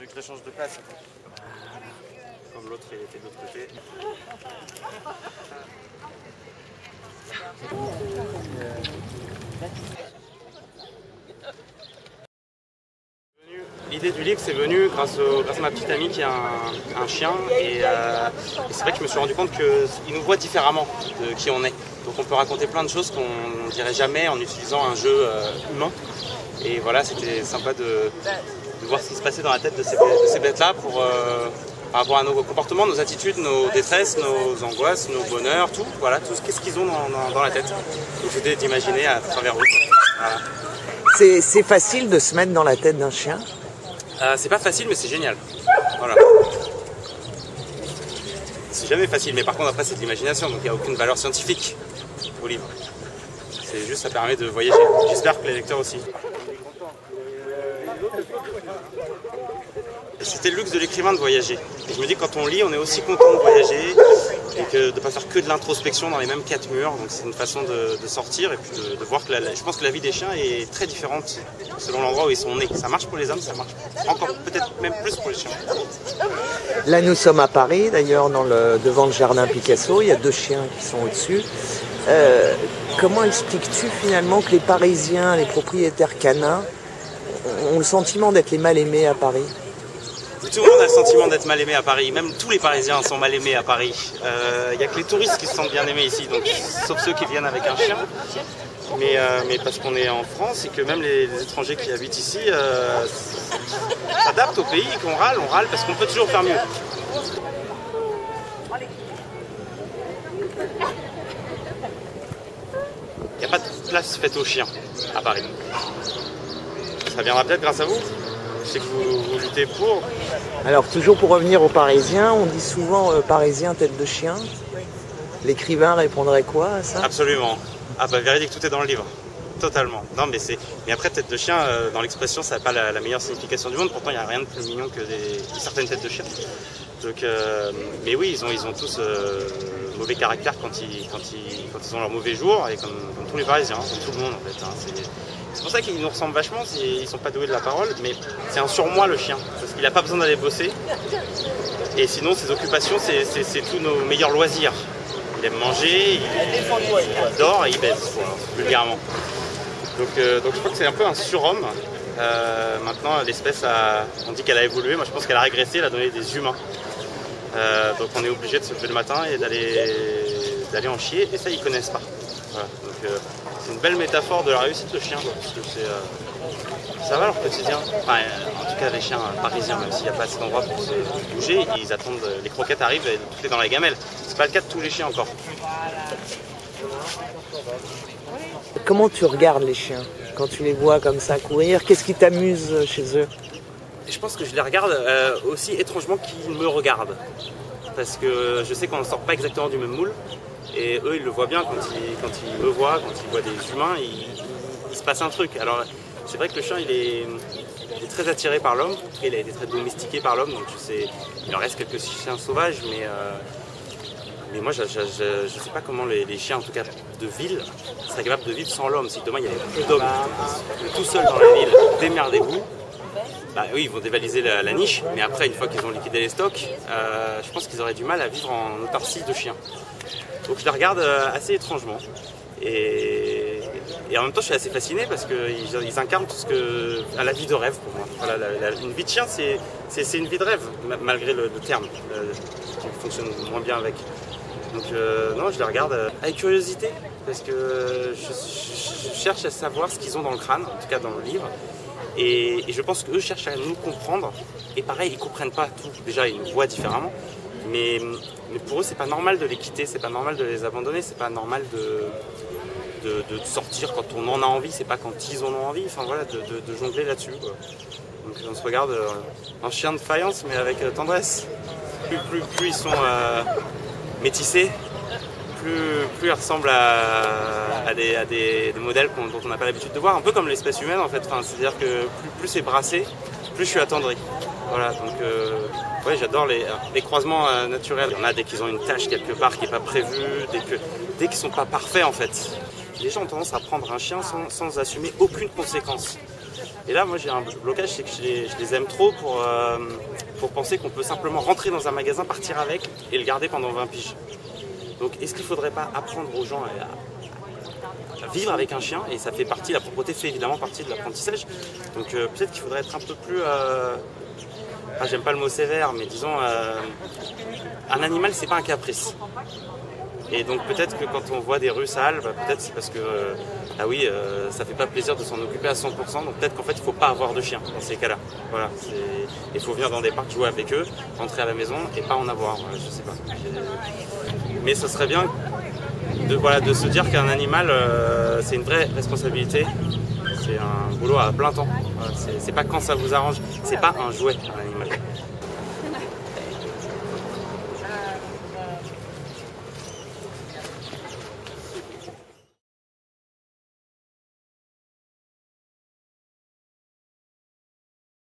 veux que je change de place. Comme l'autre, il était de l'autre côté. L'idée du livre, c'est venu grâce à ma petite amie qui a un chien. Et c'est vrai que je me suis rendu compte qu'il nous voit différemment de qui on est. Donc on peut raconter plein de choses qu'on ne dirait jamais en utilisant un jeu humain. Et voilà, c'était sympa de voir ce qui se passait dans la tête de ces bêtes-là par rapport à nos comportements, nos attitudes, nos détresses, nos angoisses, nos bonheurs, tout. Voilà, tout ce qu'ils ont dans la tête. Donc c'était d'imaginer à travers eux. Voilà. C'est facile de se mettre dans la tête d'un chien? C'est pas facile, mais c'est génial. Voilà. C'est jamais facile, mais par contre après c'est de l'imagination, donc il n'y a aucune valeur scientifique au livre. C'est juste, ça permet de voyager. J'espère que les lecteurs aussi. C'était le luxe de l'écrivain de voyager. Et je me dis que quand on lit, on est aussi content de voyager et que de ne pas faire que de l'introspection dans les mêmes quatre murs. Donc c'est une façon de sortir et puis de voir que je pense que la vie des chiens est très différente selon l'endroit où ils sont nés. Ça marche pour les hommes, ça marche encore peut-être même plus pour les chiens. Là nous sommes à Paris, d'ailleurs devant le jardin Picasso, il y a 2 chiens qui sont au-dessus. Comment expliques-tu finalement que les Parisiens, les propriétaires canins, ont le sentiment d'être les mal-aimés à Paris? Tout le monde a le sentiment d'être mal aimé à Paris, même tous les Parisiens sont mal aimés à Paris. Il n'y a que les touristes qui se sentent bien aimés ici, donc, sauf ceux qui viennent avec un chien. Mais parce qu'on est en France et que même les étrangers qui habitent ici s'adaptent au pays et qu'on râle, on râle parce qu'on peut toujours faire mieux. Il n'y a pas de place faite aux chiens à Paris. Ça viendra peut-être grâce à vous. Je sais que vous luttez pour. Alors toujours pour revenir aux Parisiens, on dit souvent Parisien tête de chien. L'écrivain répondrait quoi à ça? Absolument. Ah bah véridique, tout est dans le livre. Totalement. Non mais après tête de chien, dans l'expression ça n'a pas la meilleure signification du monde, pourtant il n'y a rien de plus mignon que certaines têtes de chien. Donc, mais oui, ils ont tous mauvais caractère quand ils ont leur mauvais jour, et comme tous les Parisiens, comme tout le monde en fait. Hein. C'est pour ça qu'ils nous ressemblent vachement, ils sont pas doués de la parole, mais c'est un surmoi le chien, parce qu'il n'a pas besoin d'aller bosser. Et sinon ses occupations c'est tous nos meilleurs loisirs. Il aime manger, il dort et il baise, vulgairement. Donc je crois que c'est un peu un surhomme. Maintenant l'espèce on dit qu'elle a évolué, moi je pense qu'elle a régressé, elle a donné des humains. Donc on est obligé de se lever le matin et d'aller en chier, et ça ils connaissent pas. Voilà. Donc c'est une belle métaphore de la réussite de chien, parce que ça va leur quotidien. Enfin, en tout cas les chiens parisiens, même s'il n'y a pas assez d'endroits pour se bouger, ils attendent, les croquettes arrivent et tout est dans la gamelle. C'est pas le cas de tous les chiens encore. Comment tu regardes les chiens quand tu les vois comme ça courir? Qu'est-ce qui t'amuse chez eux? Et je pense que je les regarde aussi étrangement qu'ils me regardent. Parce que je sais qu'on ne sort pas exactement du même moule. Et eux, ils le voient bien quand ils me voient, quand ils voient des humains, il se passe un truc. Alors, c'est vrai que le chien, il est très attiré par l'homme. Il a été très domestiqué par l'homme, donc il en reste quelques chiens sauvages, mais moi, je ne sais pas comment les chiens, en tout cas de ville, seraient capables de vivre sans l'homme. Si demain, il n'y avait plus d'hommes, tout seul dans la ville, démerdez-vous. Bah oui, ils vont dévaliser la niche, mais après, une fois qu'ils ont liquidé les stocks, je pense qu'ils auraient du mal à vivre en autarcie de chien. Donc je les regarde assez étrangement. Et en même temps, je suis assez fasciné parce qu'ils incarnent tout la vie de rêve pour moi. Voilà, une vie de chien, c'est une vie de rêve, malgré le terme, qui fonctionne moins bien avec. Donc non, je les regarde avec curiosité, parce que je cherche à savoir ce qu'ils ont dans le crâne, en tout cas dans le livre. Et je pense qu'eux cherchent à nous comprendre. Et pareil, ils ne comprennent pas tout. Déjà, ils nous voient différemment. Mais pour eux, c'est pas normal de les quitter, c'est pas normal de les abandonner, c'est pas normal de sortir quand on en a envie, c'est pas quand ils en ont envie. Enfin voilà, de jongler là-dessus. Donc on se regarde en chien de faïence, mais avec tendresse. Plus ils sont métissés, plus ils ressemblent à des modèles dont on n'a pas l'habitude de voir, un peu comme l'espèce humaine en fait. Enfin, c'est-à-dire que plus c'est brassé, plus je suis attendri. Voilà, donc ouais, j'adore les croisements naturels. Il y en a dès qu'ils ont une tâche quelque part qui n'est pas prévue, dès qu'ils ne sont pas parfaits en fait. Les gens ont tendance à prendre un chien sans assumer aucune conséquence. Et là, moi, j'ai un blocage, c'est que je les aime trop pour penser qu'on peut simplement rentrer dans un magasin, partir avec et le garder pendant 20 piges. Donc, est-ce qu'il ne faudrait pas apprendre aux gens à vivre avec un chien? Et ça fait partie, la propreté fait évidemment partie de l'apprentissage. Donc, peut-être qu'il faudrait être un peu plus... j'aime pas le mot sévère, mais disons, un animal, c'est pas un caprice. Et donc peut-être que quand on voit des rues sales, peut-être c'est parce que ça fait pas plaisir de s'en occuper à 100%, donc peut-être qu'en fait il faut pas avoir de chien dans ces cas-là. Voilà, il faut venir dans des parcs jouer avec eux, rentrer à la maison et pas en avoir, je sais pas. Mais ce serait bien de se dire qu'un animal c'est une vraie responsabilité, c'est un boulot à plein temps. Voilà, c'est pas quand ça vous arrange, c'est pas un jouet un animal.